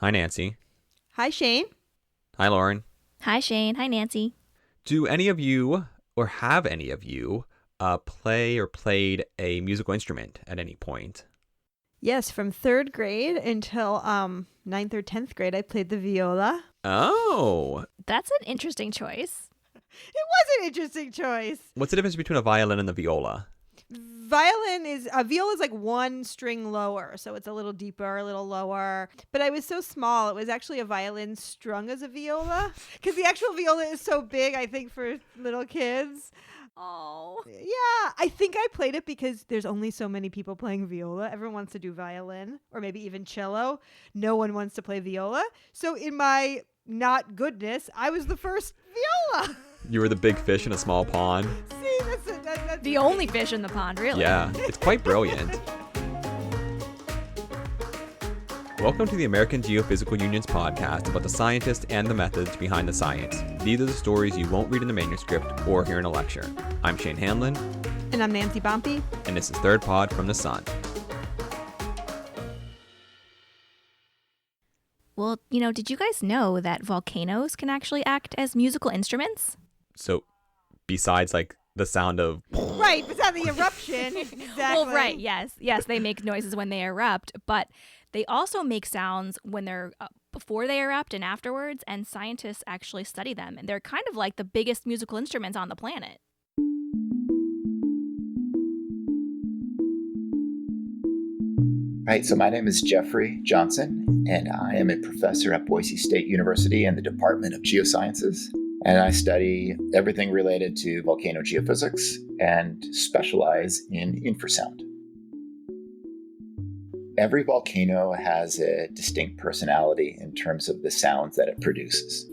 Hi, Nancy. Hi, Shane. Hi, Lauren. Hi, Shane. Hi, Nancy. Do any of you, or have any of you, play or played a musical instrument at any point? Yes, from third grade until ninth or 10th grade, I played the viola. Oh, That's an interesting choice. It was an interesting choice. what's the difference between a violin and a viola? Viola is like one string lower, so it's a little deeper, a little lower. But I was so small, it was actually a violin strung as a viola, because the actual viola is so big, I think, for little kids. Oh. Yeah, I think I played it because there's only so many people playing viola. Everyone wants to do violin or maybe even cello. No one wants to play viola. So in my not goodness, I was the first viola. You were the big fish in a small pond. See, that's The only fish in the pond, really. Yeah, it's quite brilliant. Welcome to the American Geophysical Union's podcast about the scientists and the methods behind the science. These are the stories you won't read in a manuscript or hear in a lecture. I'm Shane Hanlon. And I'm Nancy Bompey. And this is Third Pod from the Sun. Well, did you guys know that volcanoes can actually act as musical instruments? So, besides like the sound of... Right, besides the eruption. Exactly. Well, right, yes. Yes, they make noises when they erupt, but they also make sounds when they're before they erupt and afterwards, and scientists actually study them, and they're kind of like the biggest musical instruments on the planet. Right, so my name is Jeffrey Johnson, and I am a professor at Boise State University in the Department of Geosciences. And I study everything related to volcano geophysics and specialize in infrasound. Every volcano has a distinct personality in terms of the sounds that it produces.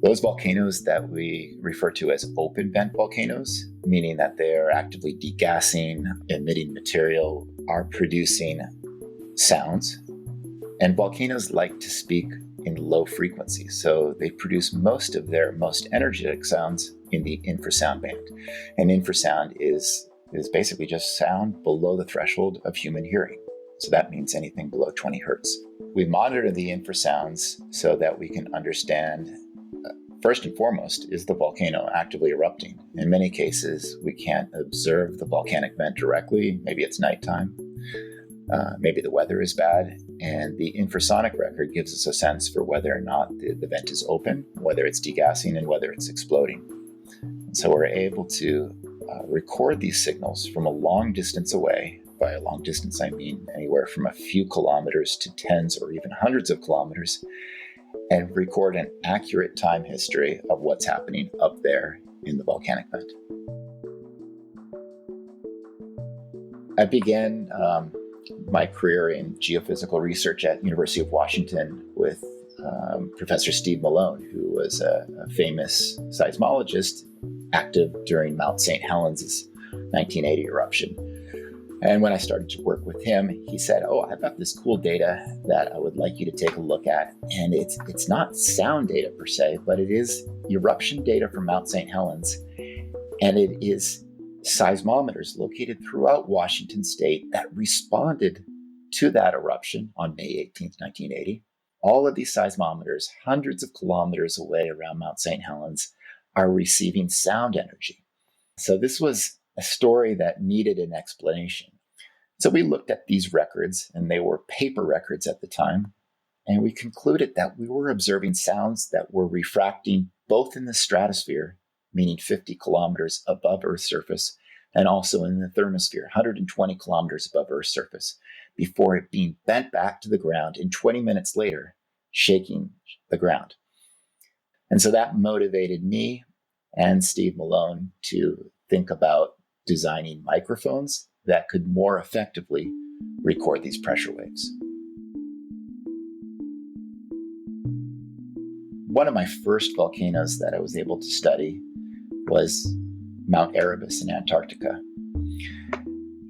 Those volcanoes that we refer to as open vent volcanoes, meaning that they are actively degassing, emitting material, are producing sounds. And volcanoes like to speak in low frequency, so they produce most of their most energetic sounds in the infrasound band. And infrasound is basically just sound below the threshold of human hearing. So that means anything below 20 hertz. We monitor the infrasounds so that we can understand, first and foremost, is the volcano actively erupting? In many cases, we can't observe the volcanic vent directly. Maybe it's nighttime. Maybe the weather is bad. And the infrasonic record gives us a sense for whether or not the vent is open, whether it's degassing, and whether it's exploding. And so we're able to record these signals from a long distance away. By a long distance, I mean anywhere from a few kilometers to tens or even hundreds of kilometers, and record an accurate time history of what's happening up there in the volcanic vent. I began my career in geophysical research at University of Washington with Professor Steve Malone, who was a famous seismologist active during Mount St. Helens' 1980 eruption. And when I started to work with him, he said, I've got this cool data that I would like you to take a look at. And it's not sound data per se, but it is eruption data from Mount St. Helens. And it is seismometers located throughout Washington state that responded to that eruption on May 18th, 1980. All of these seismometers, hundreds of kilometers away around Mount St. Helens, are receiving sound energy. So this was a story that needed an explanation. So we looked at these records, and they were paper records at the time, and we concluded that we were observing sounds that were refracting both in the stratosphere, meaning 50 kilometers above Earth's surface, and also in the thermosphere, 120 kilometers above Earth's surface, before it being bent back to the ground and 20 minutes later, shaking the ground. And so that motivated me and Steve Malone to think about designing microphones that could more effectively record these pressure waves. One of my first volcanoes that I was able to study was Mount Erebus in Antarctica.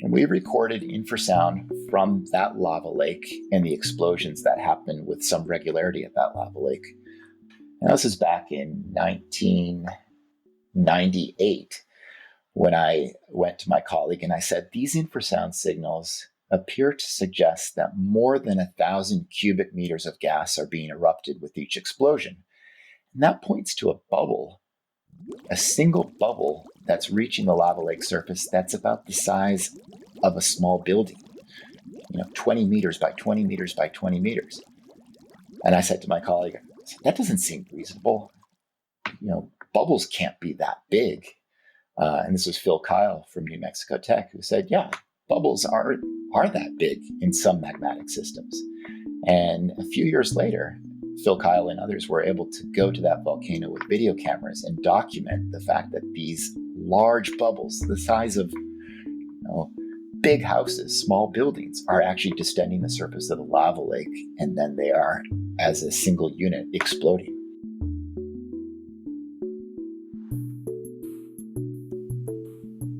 And we recorded infrasound from that lava lake and the explosions that happened with some regularity at that lava lake. And this was back in 1998 when I went to my colleague and I said, these infrasound signals appear to suggest that more than 1,000 cubic meters of gas are being erupted with each explosion. And that points to a bubble, a single bubble that's reaching the lava lake surface that's about the size of a small building, 20 meters by 20 meters by 20 meters. And I said to my colleague, that doesn't seem reasonable. Bubbles can't be that big. And this was Phil Kyle from New Mexico Tech, who said, yeah, bubbles are that big in some magmatic systems. And a few years later, Phil Kyle and others were able to go to that volcano with video cameras and document the fact that these large bubbles, the size of big houses, small buildings, are actually distending the surface of the lava lake, and then they are, as a single unit, exploding.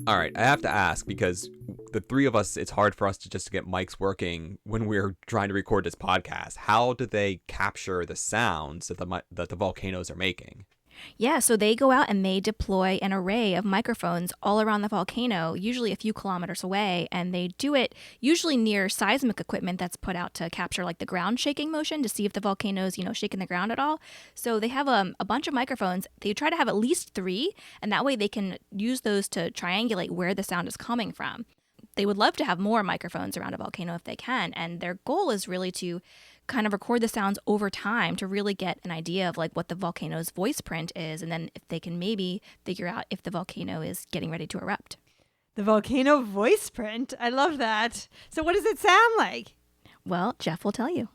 All right, I have to ask, because the three of us, it's hard for us to just get mics working when we're trying to record this podcast. How do they capture the sounds that the volcanoes are making? Yeah, so they go out and they deploy an array of microphones all around the volcano, usually a few kilometers away, and they do it usually near seismic equipment that's put out to capture like the ground shaking motion to see if the volcano's, shaking the ground at all. So they have a bunch of microphones. They try to have at least 3, and that way they can use those to triangulate where the sound is coming from. They would love to have more microphones around a volcano if they can, and their goal is really to kind of record the sounds over time to really get an idea of like what the volcano's voice print is, and then if they can maybe figure out if the volcano is getting ready to erupt. The volcano voice print. I love that. So what does it sound like? Well, Jeff will tell you.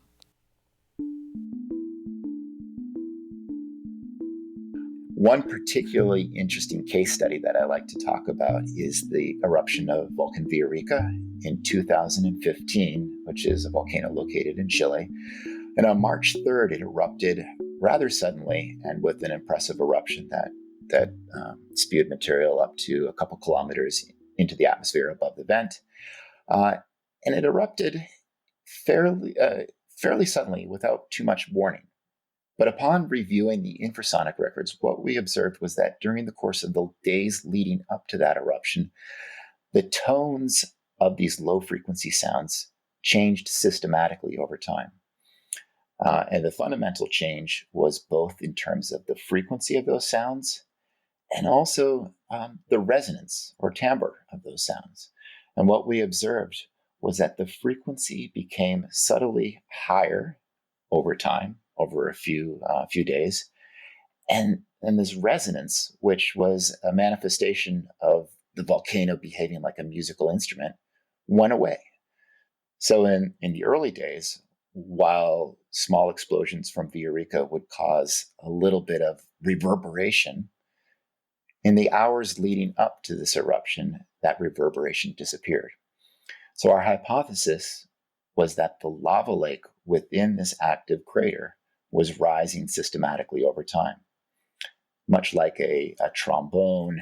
One particularly interesting case study that I like to talk about is the eruption of Volcan Villarica in 2015, which is a volcano located in Chile. And on March 3rd, it erupted rather suddenly and with an impressive eruption that spewed material up to a couple kilometers into the atmosphere above the vent. And it erupted fairly suddenly without too much warning. But upon reviewing the infrasonic records, what we observed was that during the course of the days leading up to that eruption, the tones of these low-frequency sounds changed systematically over time. And the fundamental change was both in terms of the frequency of those sounds and also the resonance or timbre of those sounds. And what we observed was that the frequency became subtly higher over time, over a few days. And this resonance, which was a manifestation of the volcano behaving like a musical instrument, went away. So in the early days, while small explosions from Villarica would cause a little bit of reverberation, in the hours leading up to this eruption, that reverberation disappeared. So our hypothesis was that the lava lake within this active crater was rising systematically over time. Much like a trombone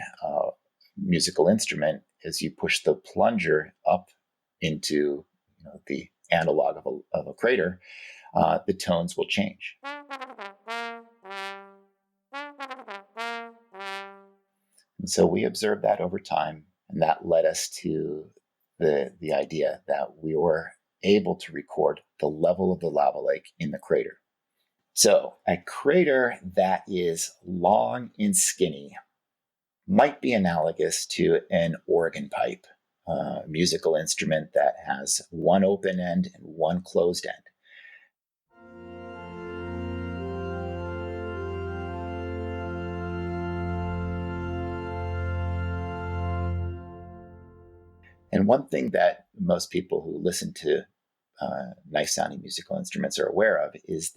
musical instrument, as you push the plunger up into the analog of a crater, the tones will change. And so we observed that over time, and that led us to the idea that we were able to record the level of the lava lake in the crater. So a crater that is long and skinny might be analogous to an organ pipe, a musical instrument that has one open end and one closed end. And one thing that most people who listen to nice sounding musical instruments are aware of is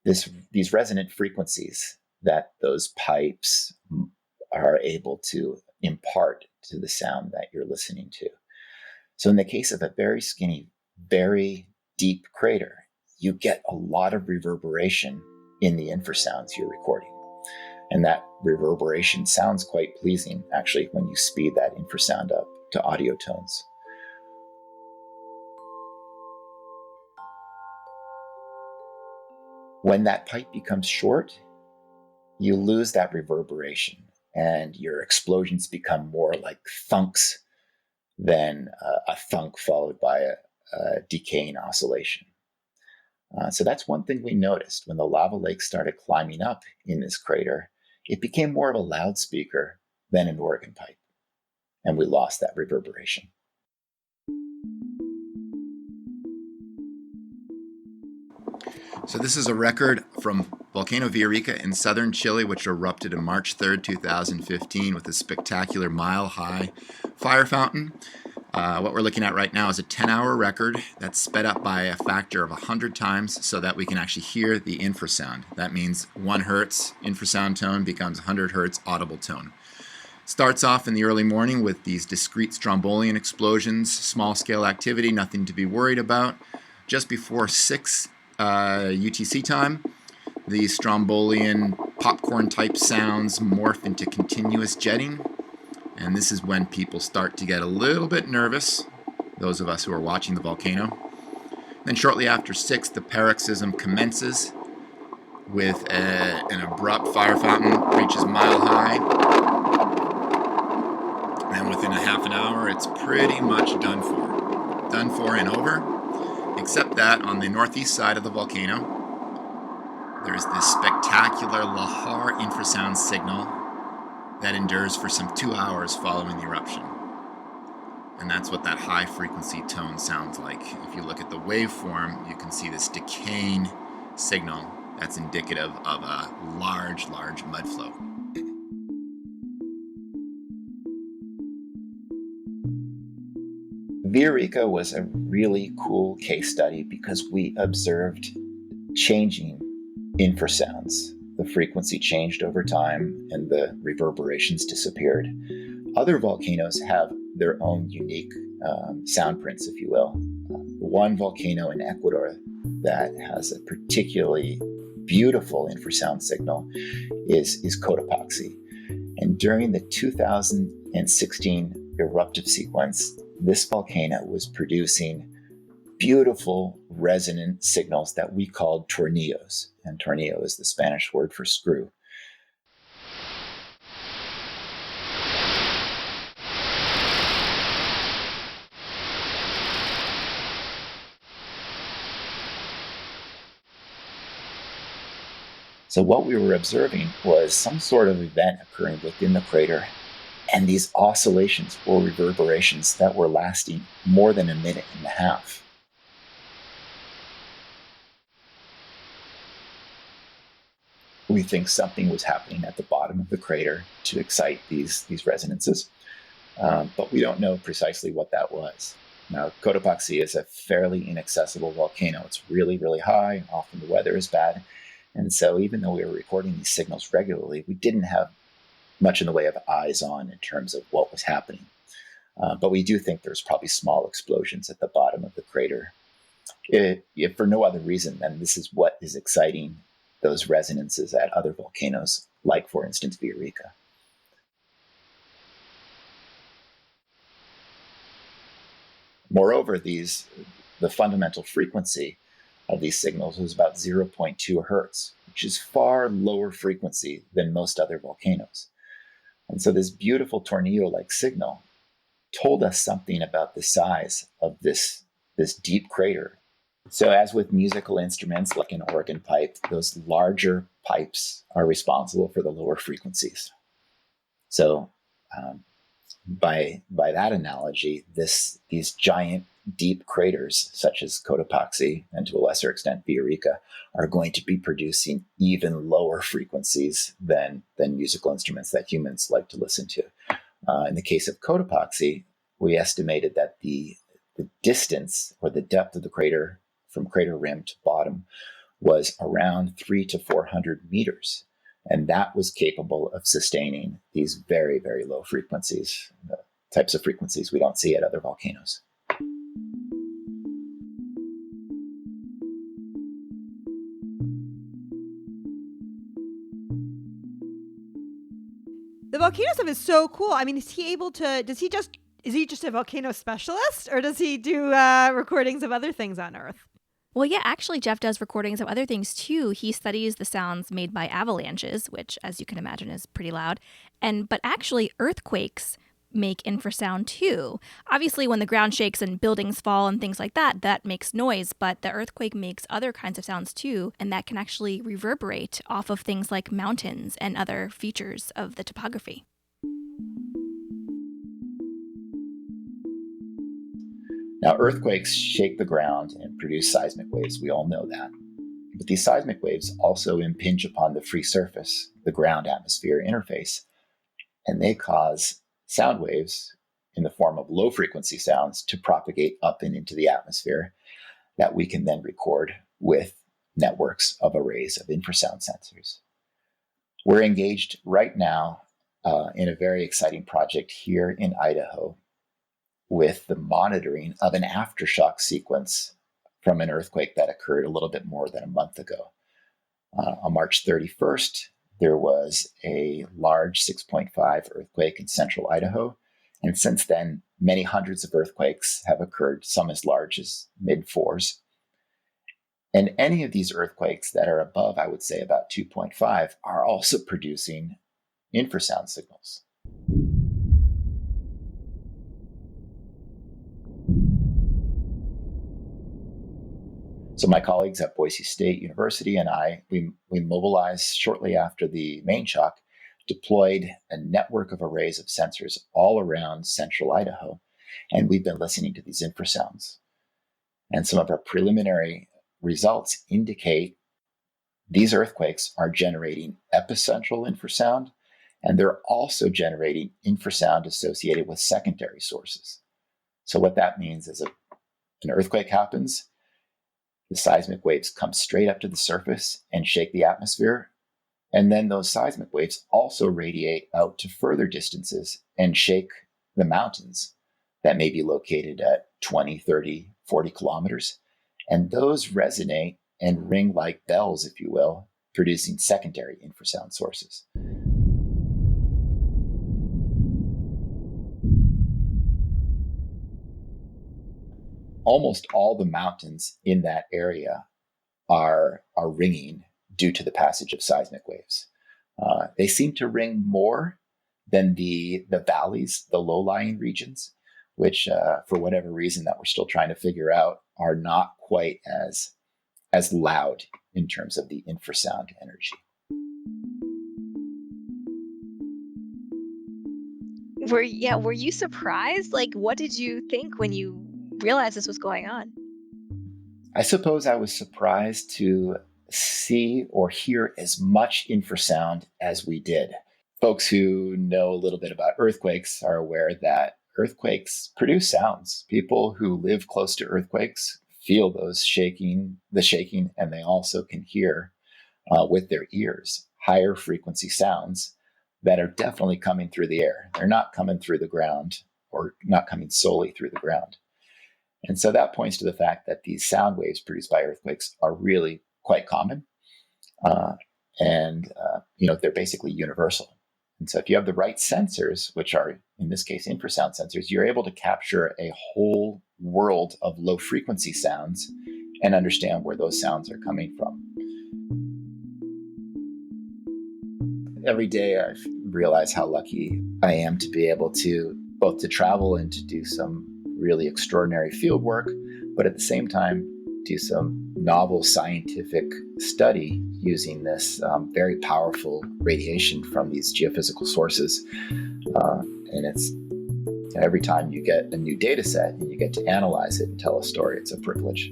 these resonant frequencies that those pipes are able to impart to the sound that you're listening to. So in the case of a very skinny, very deep crater, you get a lot of reverberation in the infrasounds you're recording. And that reverberation sounds quite pleasing, actually, when you speed that infrasound up to audio tones. When that pipe becomes short, you lose that reverberation and your explosions become more like thunks then a thunk followed by a decaying oscillation. So that's one thing we noticed when the lava lake started climbing up in this crater. It became more of a loudspeaker than an organ pipe, and we lost that reverberation. So this is a record from Volcano Villarica in southern Chile, which erupted on March 3rd, 2015 with a spectacular mile-high fire fountain. What we're looking at right now is a 10-hour record that's sped up by a factor of 100 times so that we can actually hear the infrasound. That means 1 hertz infrasound tone becomes 100 hertz audible tone. Starts off in the early morning with these discrete strombolian explosions, small-scale activity, nothing to be worried about. Just before 6 UTC time, the strombolian popcorn-type sounds morph into continuous jetting. And this is when people start to get a little bit nervous, those of us who are watching the volcano. Then shortly after 6, the paroxysm commences with an abrupt fire fountain, reaches mile high. And within a half an hour, it's pretty much done for. Done for and over, except that on the northeast side of the volcano, there's this spectacular Lahar infrasound signal that endures for some 2 hours following the eruption. And that's what that high frequency tone sounds like. If you look at the waveform, you can see this decaying signal that's indicative of a large mud flow. Villarica was a really cool case study because we observed changing infrasounds. The frequency changed over time and the reverberations disappeared. Other volcanoes have their own unique sound prints, if you will. One volcano in Ecuador that has a particularly beautiful infrasound signal is Cotopaxi. And during the 2016 eruptive sequence, this volcano was producing beautiful resonant signals that we called tornillos. And tornillo is the Spanish word for screw. So what we were observing was some sort of event occurring within the crater, and these oscillations or reverberations that were lasting more than a minute and a half. We think something was happening at the bottom of the crater to excite these resonances, but we don't know precisely what that was. Now, Cotopaxi is a fairly inaccessible volcano. It's really, really high. Often the weather is bad. And so even though we were recording these signals regularly, we didn't have much in the way of eyes on in terms of what was happening. But we do think there's probably small explosions at the bottom of the crater. If for no other reason than this is what is exciting those resonances at other volcanoes, like, for instance, Villarica. Moreover, the fundamental frequency of these signals was about 0.2 hertz, which is far lower frequency than most other volcanoes. And so this beautiful tornillo-like signal told us something about the size of this deep crater. So as with musical instruments like an organ pipe, those larger pipes are responsible for the lower frequencies. So by that analogy, these giant deep craters such as Cotopaxi and to a lesser extent Villarica are going to be producing even lower frequencies than musical instruments that humans like to listen to. In the case of Cotopaxi, we estimated that the distance or the depth of the crater from crater rim to bottom was around 300 to 400 meters. And that was capable of sustaining these very, very low frequencies, types of frequencies we don't see at other volcanoes. The volcano stuff is so cool. I mean, is he just a volcano specialist, or does he do recordings of other things on Earth? Well, yeah, actually, Jeff does recordings of other things, too. He studies the sounds made by avalanches, which, as you can imagine, is pretty loud. But actually, earthquakes make infrasound too. Obviously, when the ground shakes and buildings fall and things like that, that makes noise, but the earthquake makes other kinds of sounds too, and that can actually reverberate off of things like mountains and other features of the topography. Now, earthquakes shake the ground and produce seismic waves. We all know that. But these seismic waves also impinge upon the free surface, the ground-atmosphere interface, and they cause sound waves in the form of low-frequency sounds to propagate up and into the atmosphere that we can then record with networks of arrays of infrasound sensors. We're engaged right now in a very exciting project here in Idaho with the monitoring of an aftershock sequence from an earthquake that occurred a little bit more than a month ago. On March 31st, there was a large 6.5 earthquake in central Idaho. And since then, many hundreds of earthquakes have occurred, some as large as mid-4s. And any of these earthquakes that are above, I would say, about 2.5 are also producing infrasound signals. So my colleagues at Boise State University and I, we mobilized shortly after the main shock, deployed a network of arrays of sensors all around central Idaho, and we've been listening to these infrasounds. And some of our preliminary results indicate these earthquakes are generating epicentral infrasound, and they're also generating infrasound associated with secondary sources. So what that means is an earthquake happens, the seismic waves come straight up to the surface and shake the atmosphere. And then those seismic waves also radiate out to further distances and shake the mountains that may be located at 20, 30, 40 kilometers. And those resonate and ring like bells, if you will, producing secondary infrasound sources. Almost all the mountains in that area are ringing due to the passage of seismic waves. They seem to ring more than the valleys, the low-lying regions, which for whatever reason that we're still trying to figure out are not quite as loud in terms of the infrasound energy. Were you surprised? Like, what did you think when you realized this was going on? I suppose I was surprised to see or hear as much infrasound as we did. Folks who know a little bit about earthquakes are aware that earthquakes produce sounds. People who live close to earthquakes feel the shaking, and they also can hear with their ears higher frequency sounds that are definitely coming through the air. They're not coming through the ground or not coming solely through the ground. And so that points to the fact that these sound waves produced by earthquakes are really quite common. They're basically universal. And so if you have the right sensors, which are in this case infrasound sensors, you're able to capture a whole world of low frequency sounds and understand where those sounds are coming from. Every day I realize how lucky I am to be able to both to travel and to do some really extraordinary field work, but at the same time do some novel scientific study using this very powerful radiation from these geophysical sources. And it's every time you get a new data set and you get to analyze it and tell a story, it's a privilege.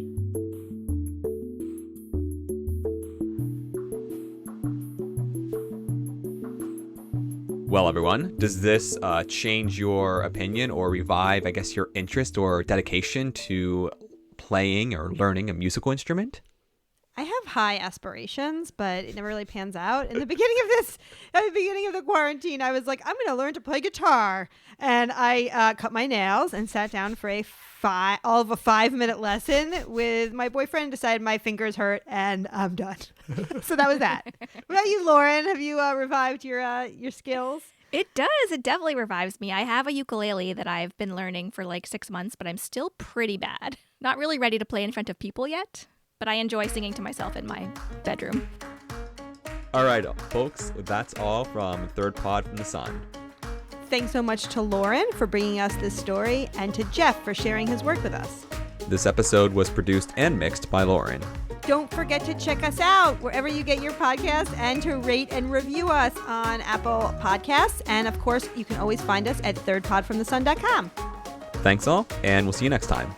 Well, everyone, does this change your opinion or revive, I guess, your interest or dedication to playing or learning a musical instrument? I have high aspirations, but it never really pans out. At the beginning of the quarantine, I was like, I'm going to learn to play guitar. And I cut my nails and sat down for all of a 5-minute lesson with my boyfriend, decided my fingers hurt, and I'm done. So that was that. What about you, Lauren? Have you revived your skills? It does. It definitely revives me. I have a ukulele that I've been learning for like 6 months, but I'm still pretty bad. Not really ready to play in front of people yet, but I enjoy singing to myself in my bedroom. All right, folks, that's all from Third Pod from the Sun. Thanks so much to Lauren for bringing us this story and to Jeff for sharing his work with us. This episode was produced and mixed by Lauren. Don't forget to check us out wherever you get your podcasts and to rate and review us on Apple Podcasts. And of course, you can always find us at thirdpodfromthesun.com. Thanks all, and we'll see you next time.